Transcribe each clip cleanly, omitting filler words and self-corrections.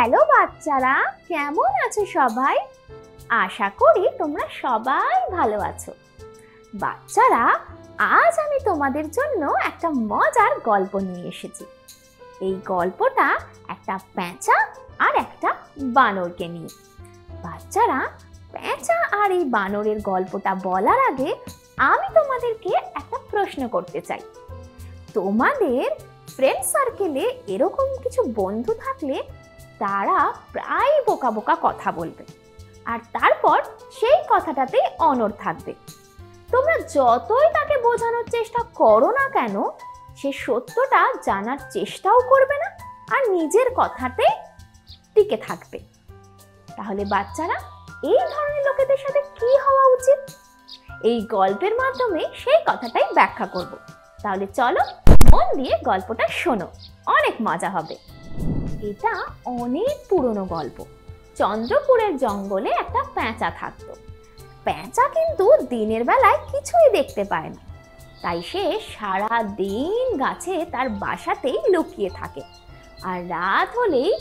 Hello বাচ্চারা, কেমন আছো সবাই? আশা করি তোমরা সবাই ভালো আছো। বাচ্চারা, আজ আমি তোমাদের জন্য একটা মজার গল্প নিয়ে এসেছি। এই গল্পটা একটা পেঁচা আর একটা বানরকে নিয়ে। বাচ্চারা, পেঁচা আর এই বানরের গল্পটা বলার আগে আমি তোমাদেরকে একটা প্রশ্ন করতে চাই। তোমাদের ফ্রেন্ড সার্কেলে এরকম কিছু বন্ধু থাকলে তারা প্রায় বোকা বোকা কথা বলবে, আর তারপর সেই কথাটাতেই অনড় থাকবে। তোমরা যতই তাকে বোঝানোর চেষ্টা করো না কেন, সে সত্যটা জানার চেষ্টাও করবে না আর নিজের কথাতে টিকে থাকবে। তাহলে বাচ্চারা, এই ধরনের লোকেদের সাথে কি হওয়া উচিত? এই গল্পের মাধ্যমে সেই কথাটাই ব্যাখ্যা করব। তাহলে চলো মন দিয়ে গল্পটা শোনো, অনেক মজা হবে। এটা অনেক পুরনো গল্প। চন্দ্রপুরের জঙ্গলে একটা পেঁচা থাকতো। পেঁচা কিন্তু দিনের বেলায় কিছুই দেখতে পায় না, তাই সে সারা দিন গাছে তার বাসাতেই লুকিয়ে থাকে, আর রাত হলেই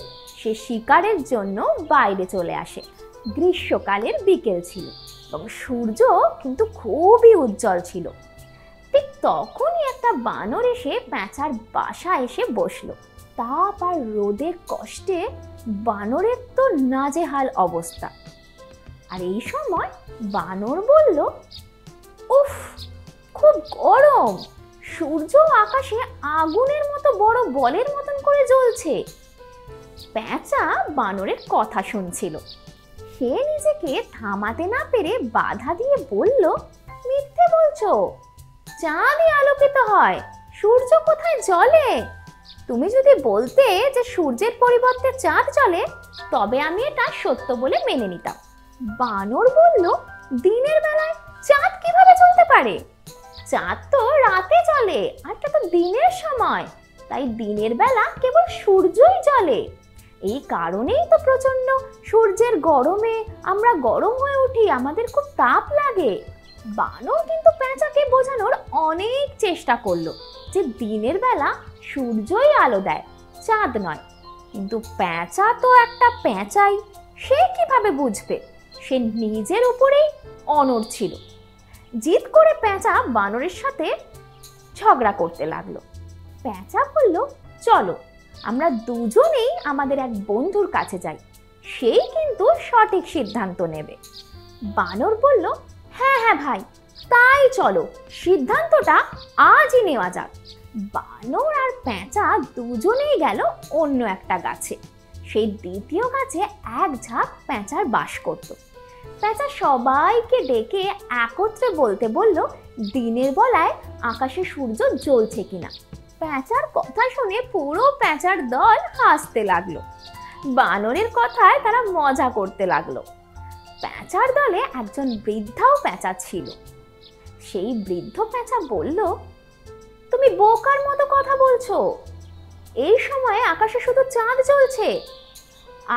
সে শিকারের জন্য বাইরে চলে আসে। গ্রীষ্মকালের বিকেল ছিল এবং সূর্য কিন্তু খুবই উজ্জ্বল ছিল। ঠিক তখনই একটা বানর এসে পেঁচার বাসায় এসে বসলো। তাপ আর রোদের কষ্টে বানরের তো নাজেহাল অবস্থা। আর এই সময় বানর বলল, উফ, খুব গরম, সূর্য আকাশে আগুনের মতো বড় বলের মতন করে জ্বলছে। পেঁচা বানরের কথা শুনছিল। সে নিজেকে থামাতে না পেরে বাধা দিয়ে বলল, মিথ্যে বলছো, চাঁদই আলোকিত হয়, সূর্য কোথায় জ্বলে? তুমি যদি বলতে যে সূর্যের পরিবর্তে চাঁদ জ্বলে, তবে আমি এটা সত্য বলে মেনে নিতাম। বানর বলল, দিনের বেলায় চাঁদ কিভাবে জ্বলতে পারে? চাঁদ তো রাতে জ্বলে, আর এটা তো দিনের সময়, তাই দিনের বেলা কেবল সূর্যই জ্বলে। এই কারণেই তো প্রচন্ড সূর্যের গরমে আমরা গরম হয়ে উঠি, আমাদের খুব তাপ লাগে। বানর কিন্তু পেঁচাকে বোঝানোর অনেক চেষ্টা করলো যে দিনের বেলা সূর্যই আলো দেয়, চাঁদ নয়। কিন্তু পেঁচা তো একটা পেঁচাই, সে কিভাবে বুঝবে? সে নিজের উপরেই অনড় ছিল। জিদ করে পেঁচা বানরের সাথে ঝগড়া করতে লাগলো। পেঁচা বলল, চলো আমরা দুজনেই আমাদের এক বন্ধুর কাছে যাই, সেই কিন্তু সঠিক সিদ্ধান্ত নেবে। বানর বলল, হ্যাঁ হ্যাঁ ভাই, তাই চলো, সিদ্ধান্তটা আজই নেওয়া যাক। বানর আর পেঁচা দুজনেই গেল অন্য একটা গাছে। সেই দ্বিতীয় গাছে এক ঝাঁক পেঁচার বাস করত। পেঁচা সবাইকে ডেকে একত্রে বলতে বলল দিনের বেলায় আকাশে সূর্য জ্বলছে কিনা। পেঁচার কথা শুনে পুরো পেঁচার দল হাসতে লাগলো। বানরের কথায় তারা মজা করতে লাগলো। পেঁচার দলে একজন বৃদ্ধাও পেঁচা ছিল। সেই বৃদ্ধ পেঁচা বলল, তুমি বোকার মতো কথা বলছো, এই সময়ে আকাশে শুধু চাঁদ জ্বলছে।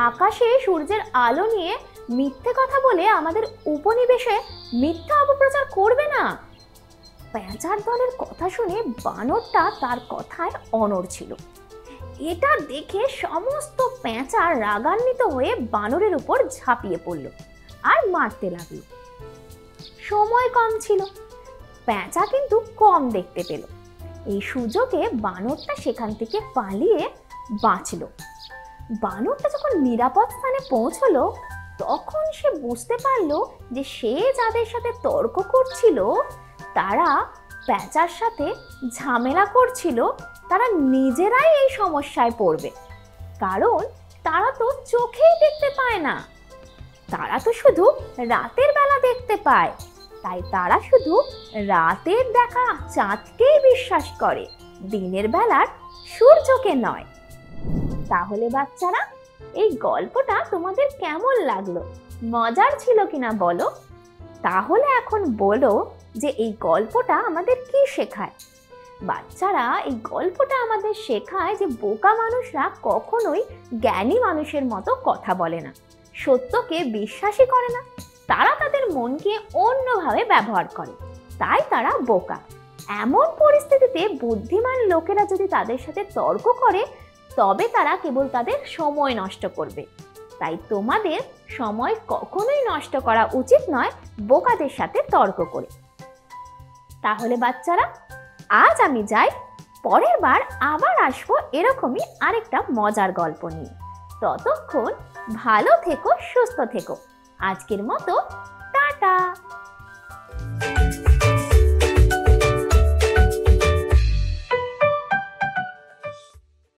আকাশে সূর্যের আলো নিয়ে মিথ্যে কথা বলে আমাদের উপনিবেশে মিথ্যা অপপ্রচার করবে না। পেঁচার দলের কথা শুনে বানরটা তার কথায় অনড় ছিল। এটা দেখে সমস্ত পেঁচা রাগান্বিত হয়ে বানরের উপর ঝাঁপিয়ে পড়ল আর মারতে লাগলো। সময় কম ছিল, পেঁচা কিন্তু কম দেখতে পেল। এই সুযোগে বানরটা সেখান থেকে পালিয়ে বাঁচল। বানরটা যখন নিরাপদ স্থানে পৌঁছলো, তখন সে বুঝতে পারলো যে সে যাদের সাথে তর্ক করছিল তারা পেঁচার সাথে ঝামেলা করছিল, তারা নিজেরাই এই সমস্যায় পড়বে। কারণ তারা তো চোখেই দেখতে পায় না, তারা তো শুধু রাতের বেলা দেখতে পায়। তাই তারা শুধু রাতের দেখা চাঁদকেই বিশ্বাস করে, দিনের বেলার সূর্যকে নয়। তাহলে বাচ্চারা, এই গল্পটা তোমাদের কেমন লাগলো? মজার ছিল কিনা বলো? তাহলে এখন বলো যে এই গল্পটা আমাদের কি শেখায়? বাচ্চারা, এই গল্পটা আমাদের শেখায় যে বোকা মানুষরা কখনোই জ্ঞানী মানুষের মতো কথা বলে না, সত্যকে বিশ্বাসই করে না। তারা তাদের মনকে অন্যভাবে ব্যবহার করে, তাই তারা বোকা। এমন পরিস্থিতিতে বুদ্ধিমান লোকেরা যদি তাদের সাথে তর্ক করে, তবে তারা কেবল তাদের সময় নষ্ট করবে। তাই তোমাদের সময় কখনোই নষ্ট করা উচিত নয় বোকাদের সাথে তর্ক করে। তাহলে বাচ্চারা, আজ আমি যাই, পরের বার আবার আসবো এরকমই আরেকটা মজার গল্প নিয়ে। ততক্ষণ ভালো থেকো, সুস্থ থেকো। আজকের মতো টাটা।